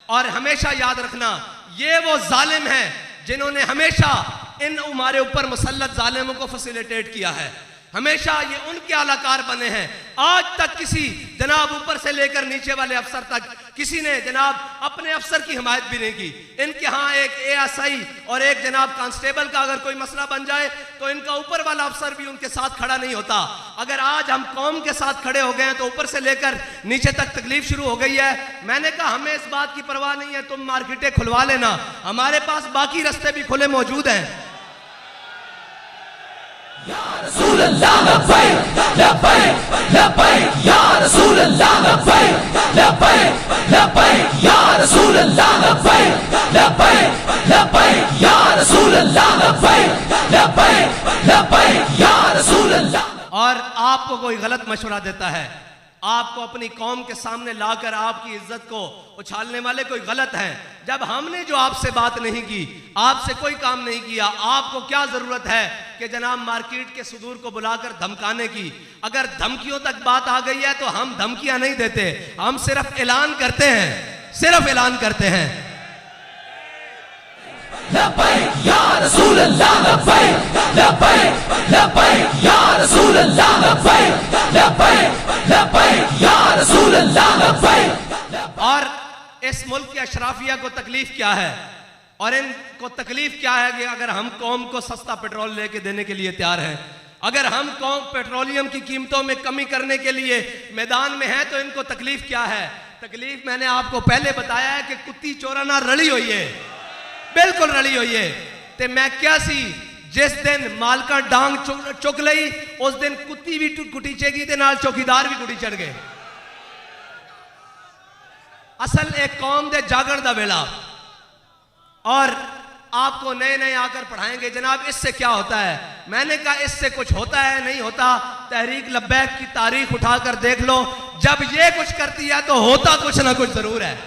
और हमेशा याद रखना, ये वो जालिम हैं जिन्होंने हमेशा इन हमारे ऊपर मुसल्लत जालिमों को फैसिलिटेट किया है। हमेशा ये उनके आलाकार बने हैं। आज तक किसी जनाब ऊपर से लेकर नीचे वाले अफसर तक किसी ने जनाब अपने अफसर की हिमायत भी नहीं की। इनके यहाँ एक एएसआई और एक जनाब कांस्टेबल का अगर कोई मसला बन जाए तो इनका ऊपर वाला अफसर भी उनके साथ खड़ा नहीं होता। अगर आज हम कौम के साथ खड़े हो गए हैं तो ऊपर से लेकर नीचे तक तकलीफ शुरू हो गई है। मैंने कहा हमें इस बात की परवाह नहीं है, तुम मार्केटें खुलवा लेना, हमारे पास बाकी रास्ते भी खुले मौजूद हैं। या रसूल अल्लाह लब्बैक लब्बैक लब्बैक या रसूल अल्लाह लब्बैक लब्बैक लब्बैक या रसूल अल्लाह लब्बैक लब्बैक लब्बैक या रसूल अल्लाह लब्बैक लब्बैक लब्बैक या रसूल अल्लाह। और आपको कोई गलत मशवरा देता है, आपको अपनी कौम के सामने लाकर आपकी इज्जत को उछालने वाले कोई गलत हैं। जब हमने जो आपसे बात नहीं की, आपसे कोई काम नहीं किया, आपको क्या जरूरत है कि जनाब मार्केट के सुदूर को बुलाकर धमकाने की? अगर धमकियों तक बात आ गई है तो हम धमकियां नहीं देते, हम सिर्फ ऐलान करते हैं, सिर्फ ऐलान करते हैं। लब्बैक या रसूल अल्लाह लब्बैक लब्बैक लब्बैक या रसूल अल्लाह लब्बैक लब्बैक लब्बैक या रसूल अल्लाह लब्बैक। और इस मुल्क के अशराफिया को तकलीफ क्या है, और इनको तकलीफ क्या है कि अगर हम कौम को सस्ता पेट्रोल लेके देने के लिए तैयार हैं, अगर हम कौम पेट्रोलियम की कीमतों में कमी करने के लिए मैदान में है, तो इनको तकलीफ क्या है? तकलीफ मैंने आपको पहले बताया है कि कुत्ती चोराना रली हुई है, बिल्कुल रली हुई है। ते मैं क्या सी जिस दिन मालका डांग चुक लई उस दिन कुत्ती भी कुटीचेगी ते नाल चौकीदार भी कुटी चढ़ गए। असल एक कौम दे जागण दा वेला, और आपको नए नए आकर पढ़ाएंगे जनाब इससे क्या होता है। मैंने कहा इससे कुछ होता है नहीं होता, तहरीक लब्बैक की तारीख उठाकर देख लो, जब ये कुछ करती है तो होता कुछ ना कुछ जरूर है।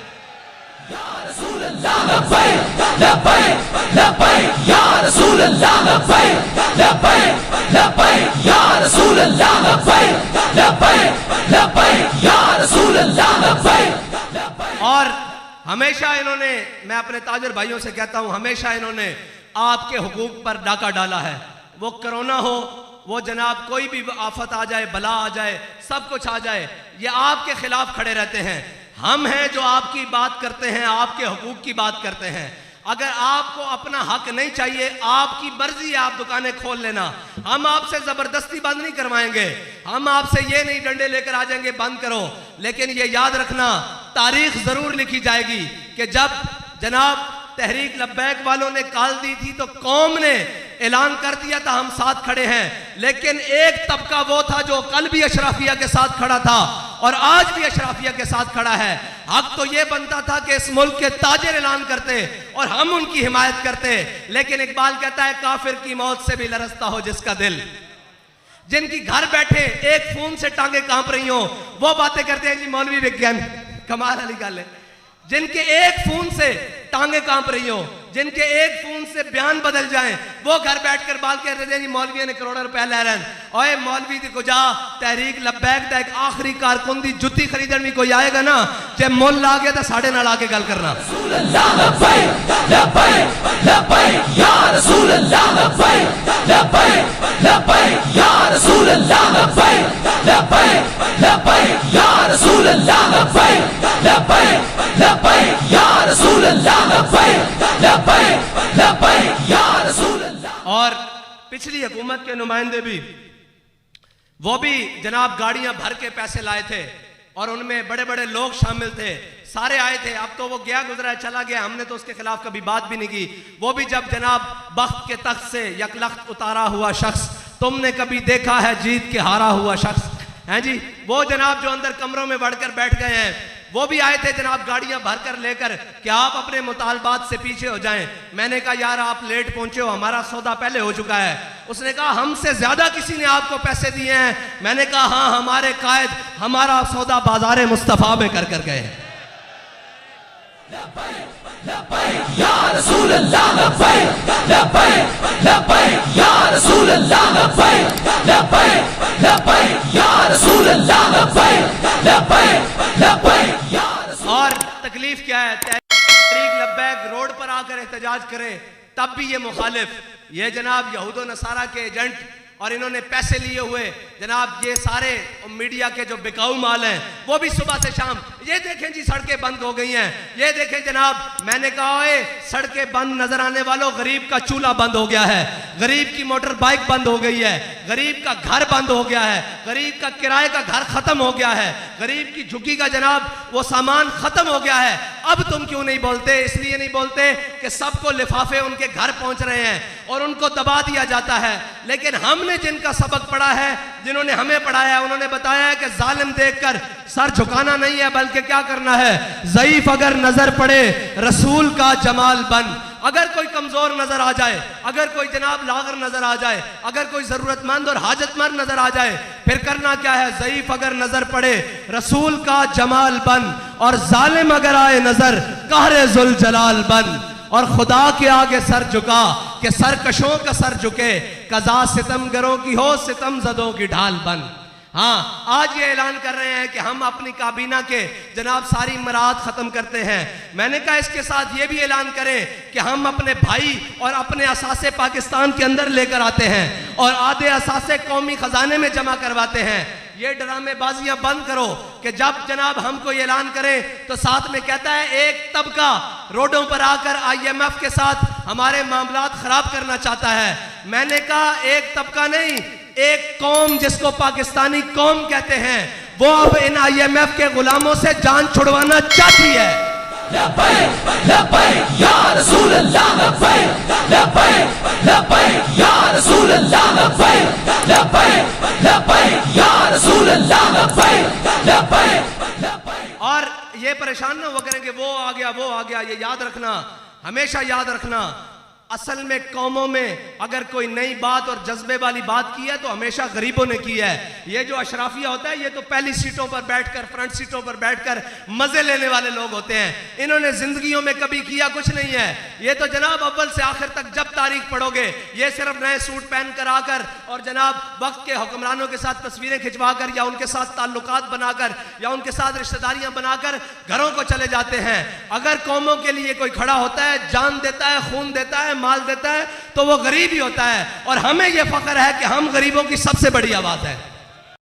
या रसूल अल्लाह लब्बैक लब्बैक लब्बैक या रसूल अल्लाह लब्बैक लब्बैक लब्बैक या रसूल अल्लाह लब्बैक लब्बैक लब्बैक या रसूल अल्लाह लब्बैक। और हमेशा इन्होंने, मैं अपने ताजर भाइयों से कहता हूं, हमेशा इन्होंने आपके हुकूक पर डाका डाला है। वो कोरोना हो, वो जनाब कोई भी आफत आ जाए, बला आ जाए, सब कुछ आ जाए, ये आपके खिलाफ खड़े रहते हैं। हम हैं जो आपकी बात करते हैं, आपके हुकूक की बात करते हैं। अगर आपको अपना हक नहीं चाहिए, आपकी मर्जी है, आप दुकानें खोल लेना, हम आपसे जबरदस्ती बंद नहीं करवाएंगे, हम आपसे ये नहीं डंडे लेकर आ जाएंगे बंद करो। लेकिन ये याद रखना, तारीख जरूर लिखी जाएगी कि जब जनाब तहरीक लब्बैक वालों ने कॉल दी थी तो कौम ने ऐलान कर दिया था हम साथ खड़े हैं। लेकिन एक तबका वो था जो कल भी अशराफिया के साथ खड़ा था और आज भी अशराफिया के साथ खड़ा है। हक तो ये बनता था कि इस मुल्क के ताजिर ऐलान करते और हम उनकी हिमायत करते, लेकिन इकबाल कहता है काफिर की मौत से भी लरसता हो जिसका दिल। जिनकी घर बैठे एक फोन से टांगे कांप रही हो वो बातें करते हैं जी मौलवी विज्ञान, कमाल वाली गल है। जिनके एक फोन से टांगे कांप रही हो, जिनके एक फोन से बयान बदल जाएं, वो घर बैठकर बात कर रहे हैं जी मौलवी ने करोड़ों रुपए ले रहे हैं। ओए मौलवी दी को जा तहरीक लब्बैक दा एक आखिरी कारकुन दी जुत्ती खरीदन भी कोई आएगा ना, जे मुल आ गया तो साढ़े नाल आके गल करना। रसूल अल्लाह लब्बैक लब्बैक लब्बैक या रसूल अल्लाह लब्बैक लब्बैक लब्बैक या रसूल अल्लाह लब्बैक लब्बैक लब्बैक या रसूल अल्लाह लब्बैक लब्बैक लब्बैक या रसूल अल्लाह लब्बैक लब्बैक लब्बैक या रसूल अल्लाह। और पिछली हुकूमत के नुमाइंदे भी, वो भी जनाब गाड़ियां भर के पैसे लाए थे और उनमें बड़े बड़े लोग शामिल थे, सारे आए थे। अब तो वो गया गुजरा चला गया, हमने तो उसके खिलाफ कभी बात भी नहीं की। वो भी जब जनाब बख्त के तख्त से यकलख्त उतारा हुआ शख्स, तुमने कभी देखा है जीत के हारा हुआ शख्स, हैं जी, वो जनाब जो अंदर कमरों में बढ़कर बैठ गए हैं, वो भी आए थे जनाब गाड़ियां भरकर लेकर कि आप अपने मुतालबात से पीछे हो जाएं। मैंने कहा यार आप लेट पहुंचे हो, हमारा सौदा पहले हो चुका है। उसने कहा हमसे ज्यादा किसी ने आपको पैसे दिए हैं। मैंने कहा हाँ, हमारे कायद हमारा सौदा बाजार मुस्तफा में कर कर गए। या रसूल अल्लाह लब्बैक लब्बैक लब्बैक या रसूल अल्लाह लब्बैक लब्बैक लब्बैक या रसूल अल्लाह लब्बैक लब्बैक लब्बैक या। और तकलीफ क्या है? आकर एहतजाज करे तब भी ये मुखालिफ, ये जनाब यहूद नसारा के एजेंट और इन्होंने पैसे लिए हुए जनाब, ये सारे मीडिया के जो बिकाऊ माल हैं वो भी सुबह से शाम, ये देखें जी सड़कें बंद हो गई हैं, ये देखें जनाब, मैंने कहा ओए सड़कें बंद नजर आने वालों, गरीब का चूल्हा बंद हो गया है, गरीब की मोटर बाइक बंद हो गई है, गरीब का घर बंद हो गया है, गरीब का किराए का घर खत्म हो गया है, गरीब की झुग्गी का जनाब वो सामान खत्म हो गया है। अब तुम क्यों नहीं बोलते? इसलिए नहीं बोलते कि सबको लिफाफे उनके घर पहुंच रहे हैं और उनको दबा दिया जाता है। लेकिन हमने जिनका सबक पढ़ा है, जिन्होंने हमें पढ़ाया, उन्होंने बताया है कि जालिम देखकर सर झुकाना नहीं है, बल्कि क्या करना है, ज़ईफ अगर नजर पड़े रसूल का जमाल बन। अगर कोई कमजोर नजर आ जाए, अगर कोई जनाब लागर नजर आ जाए, अगर कोई जरूरतमंद और हाजतमंद नजर आ जाए, फिर करना क्या है, ज़ईफ अगर नजर पड़े रसूल का जमाल बन, और जालिम अगर आए नजर कहरे जुल जलाल बन। और खुदा के आगे सर झुका कि सरकशों का सर झुके, कज़ा सितमगरों की हो सितम ज़दों की ढाल बन। हाँ, आज ये ऐलान कर रहे हैं कि हम अपनी काबीना के जनाब सारी मराद खत्म करते हैं। मैंने कहा इसके साथ ये भी ऐलान करें कि हम अपने भाई और अपने असासे पाकिस्तान के अंदर लेकर आते हैं और आधे असासे कौमी खजाने में जमा करवाते हैं। ये ड्रामेबाजियां बंद करो कि जब जनाब हमको ये ऐलान करें तो साथ में कहता है एक तबका रोडों पर आकर IMF के साथ हमारे मामलात खराब करना चाहता है। मैंने कहा एक तबका नहीं, एक कौम जिसको पाकिस्तानी कौम कहते हैं, वो अब इन IMF के गुलामों से जान छुड़वाना चाहती है। लब्बैक लब्बैक या रसूल अल्लाह, लब्बैक लब्बैक लब्बैक या रसूल अल्लाह, लब्बैक लब्बैक लब्बैक या रसूल अल्लाह, लब्बैक लब्बैक लब्बैक। और ये परेशान ना हुआ करेंगे वो आ गया वो आ गया, ये याद रखना, हमेशा याद रखना, असल में कौमों में अगर कोई नई बात और जज्बे वाली बात की है तो हमेशा गरीबों ने की है। ये जो अशराफिया होता है, ये तो पहली सीटों पर बैठकर, फ्रंट सीटों पर बैठकर मजे लेने वाले लोग होते हैं। इन्होंने जिंदगियों में कभी किया कुछ नहीं है। ये तो जनाब अव्वल से आखिर तक जब तारीख पढ़ोगे, ये सिर्फ नए सूट पहन कर आकर और जनाब वक्त के हुक्मरानों के साथ तस्वीरें खिंचवा कर या उनके साथ ताल्लुकात बनाकर या उनके साथ रिश्तेदारियां बनाकर घरों को चले जाते हैं। अगर कौमों के लिए कोई खड़ा होता है, जान देता है, खून देता है, माल देता है, तो वो गरीब ही होता है। और हमें यह फख्र है कि हम गरीबों की सबसे बड़ी आवाज है।